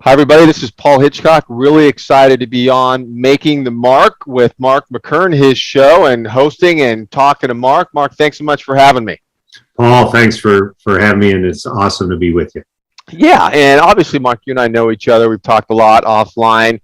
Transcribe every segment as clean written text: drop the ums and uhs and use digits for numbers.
Hi, everybody. This is Paul Hitchcock. Really excited to be on Making the Mark with Mark McKearn, his show, and hosting and talking to Mark. Mark, thanks so much for having me. Paul, thanks for having me, and it's awesome to be with you. Yeah, and obviously, Mark, you and I know each other. We've talked a lot offline.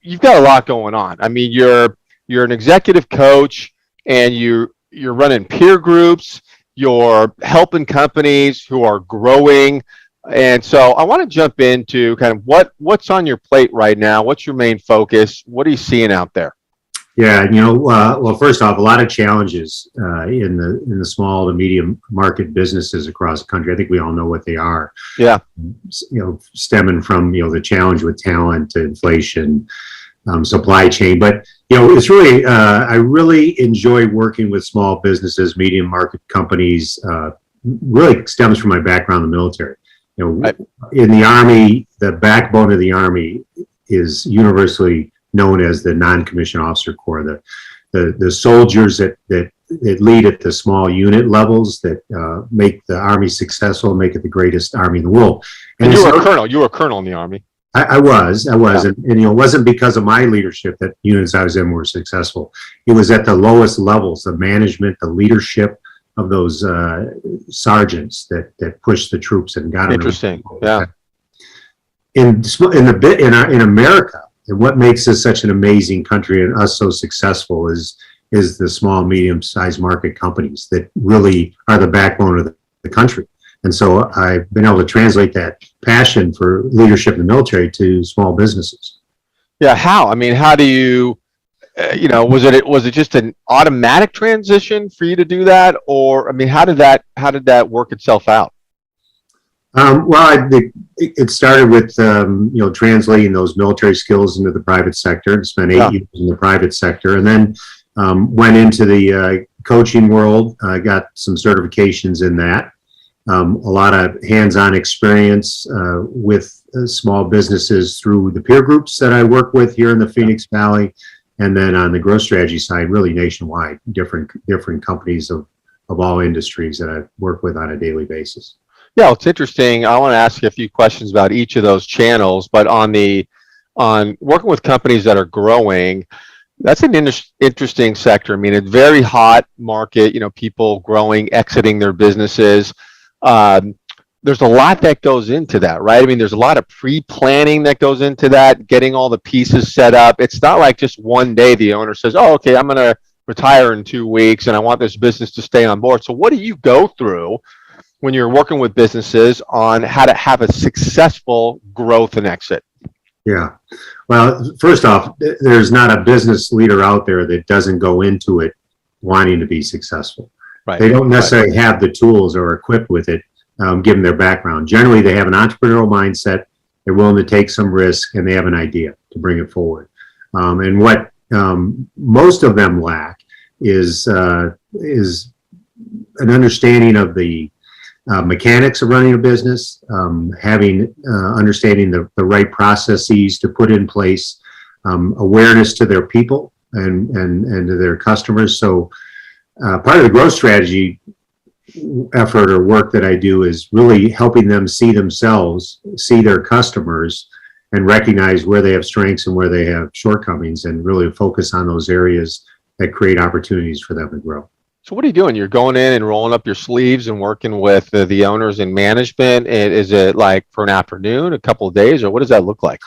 You've got a lot going on. I mean, you're an executive coach, and you're running peer groups. You're helping companies who are growing. And so I want to jump into kind of what's on your plate right now. What's your main focus? What are you seeing out there? Yeah, well, first off, a lot of challenges in the small to medium market businesses across the country. I think we all know what they are. Yeah. Stemming from the challenge with talent, inflation, supply chain. But it's really I really enjoy working with small businesses, medium market companies. Really stems from my background in the military. Right. In the Army, the backbone of the Army is universally known as the non-commissioned officer corps, the soldiers that lead at the small unit levels that make the Army successful, make it the greatest Army in the world. And you were a colonel. You were a colonel in the Army. I was, Yeah. and it wasn't because of my leadership that units I was in were successful. It was at the lowest levels, the management, the leadership of those sergeants that pushed the troops and got them. Interesting. Yeah. In America, and what makes us such an amazing country and us so successful is the small, medium-sized market companies that really are the backbone of the country. And so I've been able to translate that passion for leadership in the military to small businesses. Yeah. How? I mean, how do you? Was it just an automatic transition for you to do that, or I mean, how did that work itself out? It started with translating those military skills into the private sector. Spent 8 years in the private sector, and then went into the coaching world. Got some certifications in that. A lot of hands-on experience with small businesses through the peer groups that I work with here in the Phoenix Valley. And then on the growth strategy side, really nationwide, different companies of all industries that I work with on a daily basis. Yeah, it's interesting. I want to ask you a few questions about each of those channels, but on working with companies that are growing, that's an interesting sector. I mean, it's very hot market. People growing, exiting their businesses. There's a lot that goes into that, right? I mean, there's a lot of pre-planning that goes into that, getting all the pieces set up. It's not like just one day the owner says, oh, okay, I'm going to retire in 2 weeks and I want this business to stay on board. So what do you go through when you're working with businesses on how to have a successful growth and exit? Yeah. Well, first off, there's not a business leader out there that doesn't go into it wanting to be successful. Right. They don't necessarily have the tools or equipped with it. Given their background. Generally, they have an entrepreneurial mindset, they're willing to take some risk, and they have an idea to bring it forward. And what most of them lack is an understanding of the mechanics of running a business, understanding the right processes to put in place, awareness to their people and to their customers. So part of the growth strategy effort or work that I do is really helping them see themselves, see their customers, and recognize where they have strengths and where they have shortcomings, and really focus on those areas that create opportunities for them to grow. So what are you doing? You're going in and rolling up your sleeves and working with the owners and management. And is it like for an afternoon, a couple of days, or what does that look like?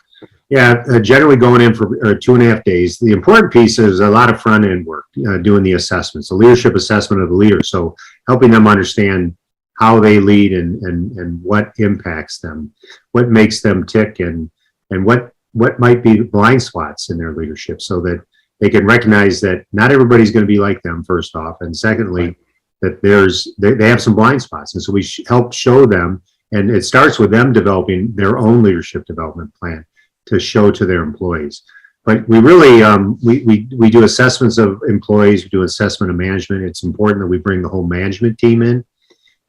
Yeah, generally going in for 2.5 days. The important piece is a lot of front end work, doing the assessments, the leadership assessment of the leader. So helping them understand how they lead and what impacts them, what makes them tick, and what might be blind spots in their leadership, so that they can recognize that not everybody's going to be like them, first off, and secondly, that they have some blind spots. And so we help show them, and it starts with them developing their own leadership development plan to show to their employees. But we really, we do assessments of employees, we do assessment of management. It's important that we bring the whole management team in,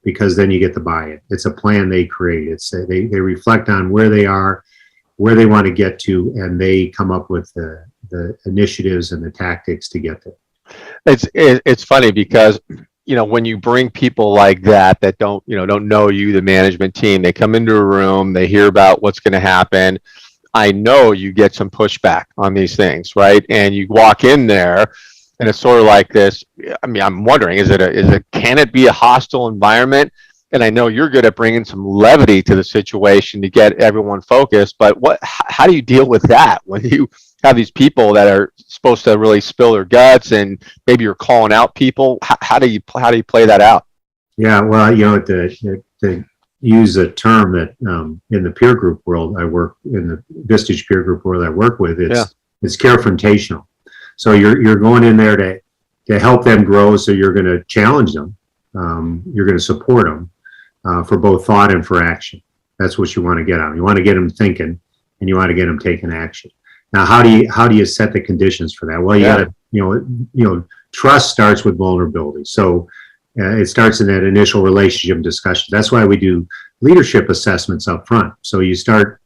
because then you get the buy-in. It's a plan they create. They reflect on where they are, where they want to get to, and they come up with the initiatives and the tactics to get there. It's funny because when you bring people like that don't know you, the management team, they come into a room, they hear about what's going to happen. I know you get some pushback on these things, right? And you walk in there and it's sort of like this. I mean, I'm wondering, can it be a hostile environment? And I know you're good at bringing some levity to the situation to get everyone focused, but how do you deal with that when you have these people that are supposed to really spill their guts, and maybe you're calling out people? How do you play that out? Yeah, well, to use a term that in the peer group world I work in, the Vistage peer group world I work with, it's carefrontational. So you're going in there to help them grow. So you're going to challenge them. You're going to support them for both thought and for action. That's what you want to get on. You want to get them thinking, and you want to get them taking action. Now, how do you set the conditions for that? Well, you got to trust starts with vulnerability. So it starts in that initial relationship discussion. That's why we do leadership assessments up front. So you start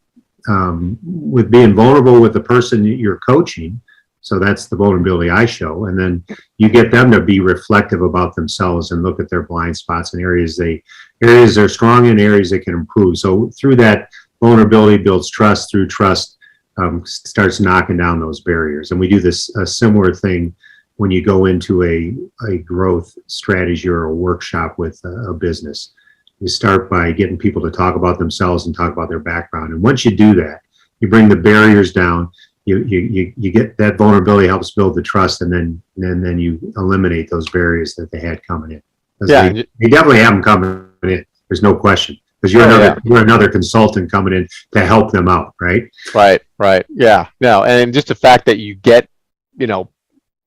with being vulnerable with the person you're coaching. So that's the vulnerability I show. And then you get them to be reflective about themselves and look at their blind spots and areas they're strong in, areas they can improve. So through that, vulnerability builds trust. Through trust, starts knocking down those barriers. And we do a similar thing when you go into a growth strategy or a workshop with a business. You start by getting people to talk about themselves and talk about their background. And once you do that, you bring the barriers down. You get that vulnerability, helps build the trust, and then you eliminate those barriers that they had coming in. They definitely have them coming in. There's no question, because you're another consultant coming in to help them out, right? Right. Yeah. No, and just the fact that you get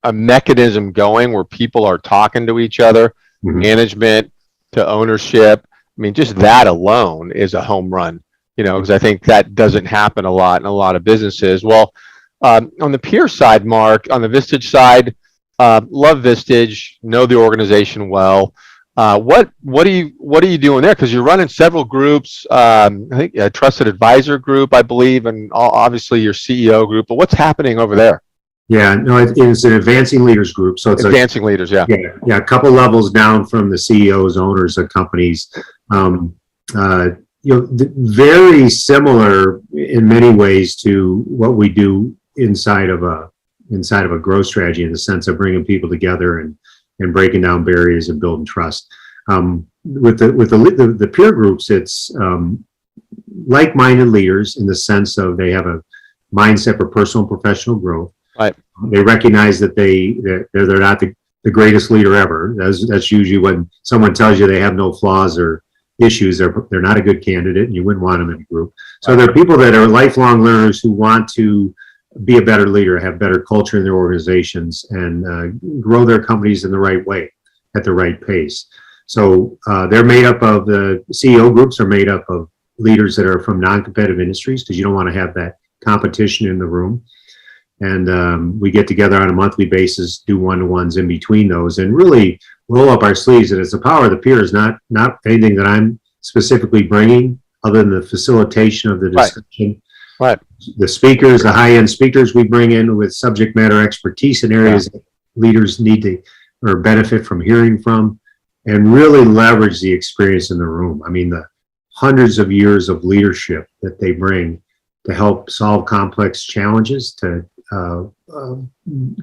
a mechanism going where people are talking to each other, management to ownership. I mean, just that alone is a home run, because I think that doesn't happen a lot in a lot of businesses. Well, on the peer side, Mark, on the Vistage side, love Vistage, know the organization well. What are you doing there? Because you're running several groups. I think a trusted advisor group, I believe, and obviously your CEO group. But what's happening over there? Yeah, no, it's an advancing leaders group. So it's advancing leaders, yeah, a couple levels down from the CEOs, owners of companies. Very similar in many ways to what we do inside of a growth strategy, in the sense of bringing people together and breaking down barriers and building trust. With the peer groups, it's like-minded leaders in the sense of they have a mindset for personal and professional growth. Right. They recognize that they're not the greatest leader ever. That's usually when someone tells you they have no flaws or issues. They're not a good candidate, and you wouldn't want them in a group. So they're people that are lifelong learners who want to be a better leader, have better culture in their organizations, and grow their companies in the right way, at the right pace. So they're made up of, the CEO groups are made up of leaders that are from non-competitive industries, because you don't want to have that competition in the room. And we get together on a monthly basis, do one-to-ones in between those, and really roll up our sleeves. And it's the power of the peers, not anything that I'm specifically bringing, other than the facilitation of the discussion. Right. The speakers, the high-end speakers we bring in with subject matter expertise in areas that leaders need to or benefit from hearing from, and really leverage the experience in the room. I mean, the hundreds of years of leadership that they bring to help solve complex challenges, to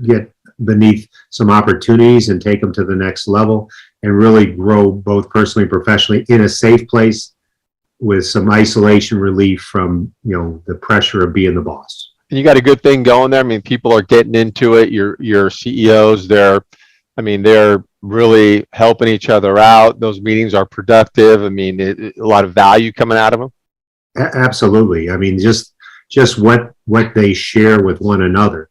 get beneath some opportunities and take them to the next level, and really grow both personally and professionally in a safe place with some isolation relief from the pressure of being the boss. And you got a good thing going there. I mean, people are getting into it. Your CEOs, they're really helping each other out. Those meetings are productive. I mean, a lot of value coming out of them. Absolutely. I mean, just what they share with one another.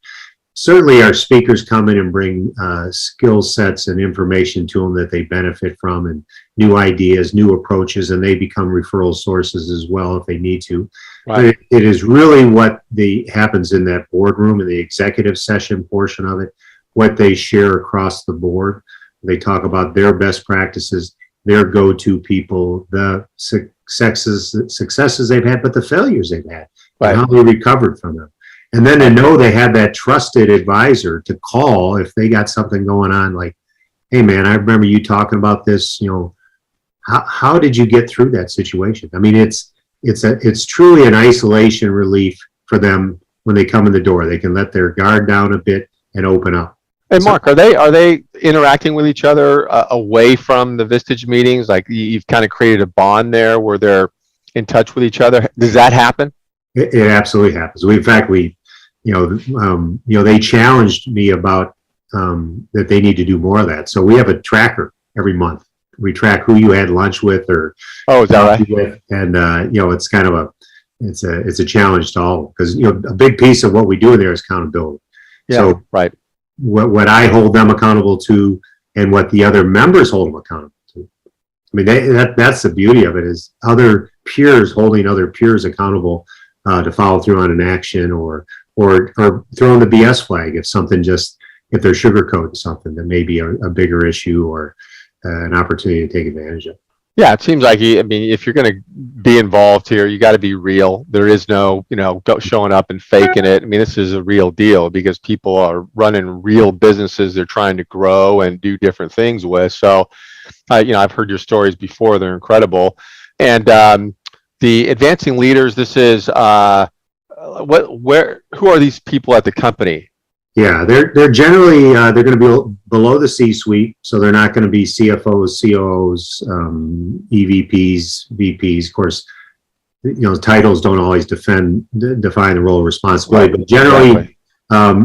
Certainly our speakers come in and bring skill sets and information to them that they benefit from, and new ideas, new approaches, and they become referral sources as well if they need to. Right. But it is really what happens in that boardroom, in the executive session portion of it, what they share across the board. They talk about their best practices, their go-to people, the successes they've had, but the failures they've had, right, and how they recovered from them. And then to know they have that trusted advisor to call if they got something going on, like hey man, I remember you talking about this, how did you get through that situation? I mean, it's truly an isolation relief for them when they come in the door. They can let their guard down a bit and open up. And So, Mark, are they interacting with each other away from the Vistage meetings? Like you've kind of created a bond there where they're in touch with each other. Does that happen? it absolutely happens. In fact, they challenged me about that they need to do more of that. So we have a tracker every month. We track who you had lunch with or Oh, is that right? with, and it's kind of it's a challenge to all, because a big piece of what we do in there is accountability. Yeah, So right. what I hold them accountable to, and what the other members hold them accountable to. I mean, that's the beauty of it, is other peers holding other peers accountable to follow through on an action, or throwing the BS flag if they're sugarcoating something that may be a bigger issue, or an opportunity to take advantage of. Yeah, it seems like I mean, if you're going to be involved here, you got to be real. There is no, showing up and faking it. I mean, this is a real deal because people are running real businesses they're trying to grow and do different things with. So, I've heard your stories before; they're incredible. And the advancing leaders. This is who are these people at the company? Yeah, they're generally they're going to be below the C-suite, so they're not going to be CFOs, COOs, EVPs, VPs. Of course, titles don't always define the role of responsibility, but generally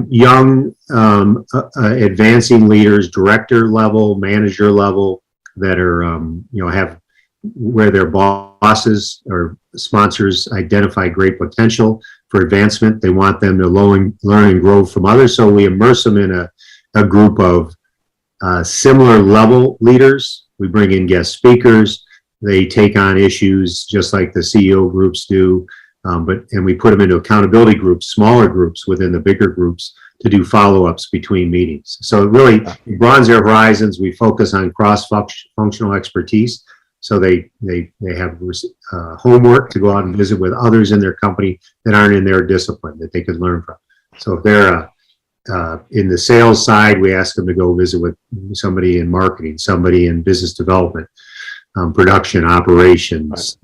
young advancing leaders, director level, manager level, that are have where their bosses or sponsors identify great potential for advancement. They want them to learn and grow from others. So we immerse them in a group of similar level leaders. We bring in guest speakers. They take on issues just like the CEO groups do. And we put them into accountability groups, smaller groups within the bigger groups, to do follow-ups between meetings. So it really broadens their horizons. We focus on cross-functional expertise. So they have homework to go out and visit with others in their company that aren't in their discipline that they could learn from. So if they're in the sales side, we ask them to go visit with somebody in marketing, somebody in business development, production, operations,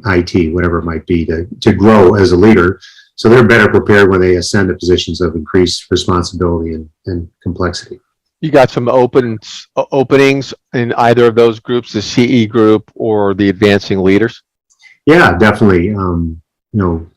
IT, whatever it might be, to grow as a leader. So they're better prepared when they ascend to positions of increased responsibility and complexity. You got some openings in either of those groups, the CE group or the advancing leaders? Yeah, definitely. Again,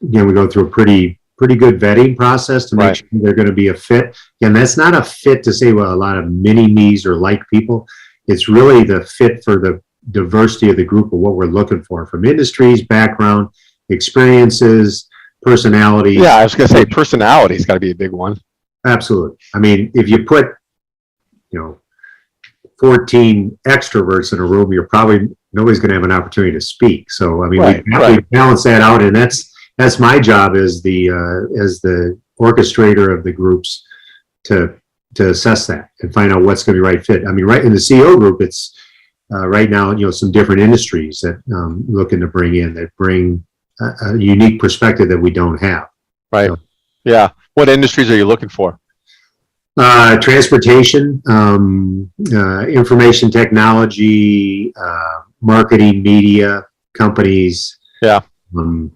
we go through a pretty good vetting process to make sure they're going to be a fit. And that's not a fit to say, well, a lot of mini-me's or like people. It's really the fit for the diversity of the group of what we're looking for, from industries, background, experiences, personalities. Yeah, I was going to say personality's got to be a big one. Absolutely. I mean, if you put 14 extroverts in a room, nobody's going to have an opportunity to speak. So I mean, we balance that out, and that's my job as the orchestrator of the groups to assess that and find out what's going to be right fit. I mean, right in the CEO group, it's right now some different industries that looking to bring a unique perspective that we don't have. Right. So, yeah. What industries are you looking for? Transportation, information technology, marketing, media companies. Yeah. We're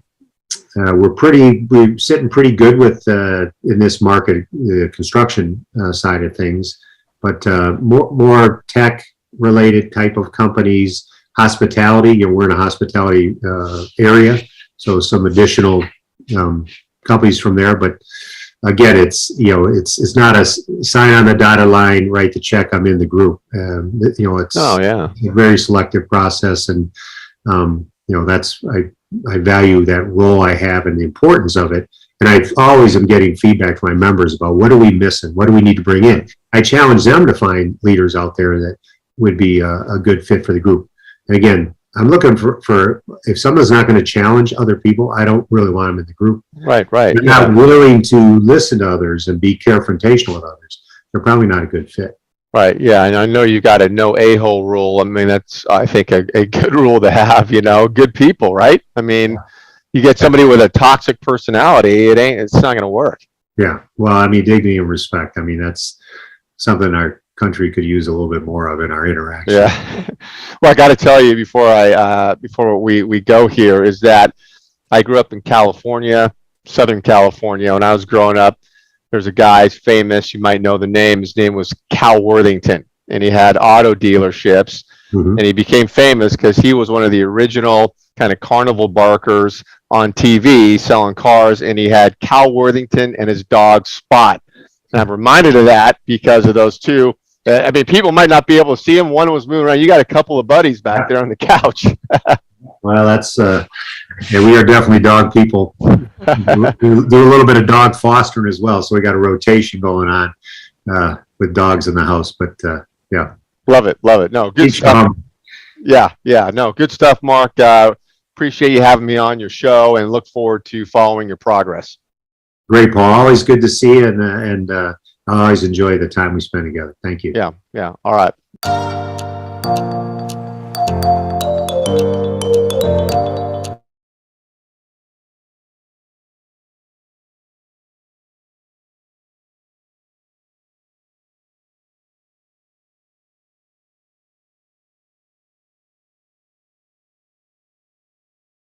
sitting pretty good with in this market, the construction side of things, but more tech related type of companies, hospitality. We're in a hospitality area, so some additional companies from there, but. Again, it's not a sign on the dotted line, write the check, I'm in the group. It's a very selective process, and that's I value that role I have and the importance of it. And I always am getting feedback from my members about what are we missing, what do we need to bring in. I challenge them to find leaders out there that would be a good fit for the group. And again, I'm looking for if someone's not going to challenge other people, I don't really want them in the group. Right. They're not willing to listen to others and be confrontational with others. They're probably not a good fit. Right. Yeah. And I know you got a no a-hole rule. I mean, that's, I think, a good rule to have, good people, right? I mean, you get somebody with a toxic personality, it's not going to work. Yeah. Well, I mean, dignity and respect. I mean, that's something our country could use a little bit more of in our interaction. Yeah. Well, I got to tell you before we go here is that I grew up in California, Southern California. When I was growing up, there's a guy famous, you might know the name. His name was Cal Worthington, and he had auto dealerships. Mhm. And he became famous because he was one of the original kind of carnival barkers on TV selling cars, and he had Cal Worthington and his dog Spot. And I'm reminded of that because of those two. I mean, people might not be able to see him. One was moving around. You got a couple of buddies back there on the couch. Well, that's yeah, we are definitely dog people. Do a little bit of dog fostering as well, so we got a rotation going on with dogs in the house. But yeah, Love it, love it. No, good stuff. Yeah, no, good stuff, Mark. Appreciate you having me on your show, and look forward to following your progress. Great, Paul. Always good to see you, and I always enjoy the time we spend together. Thank you. Yeah, all right.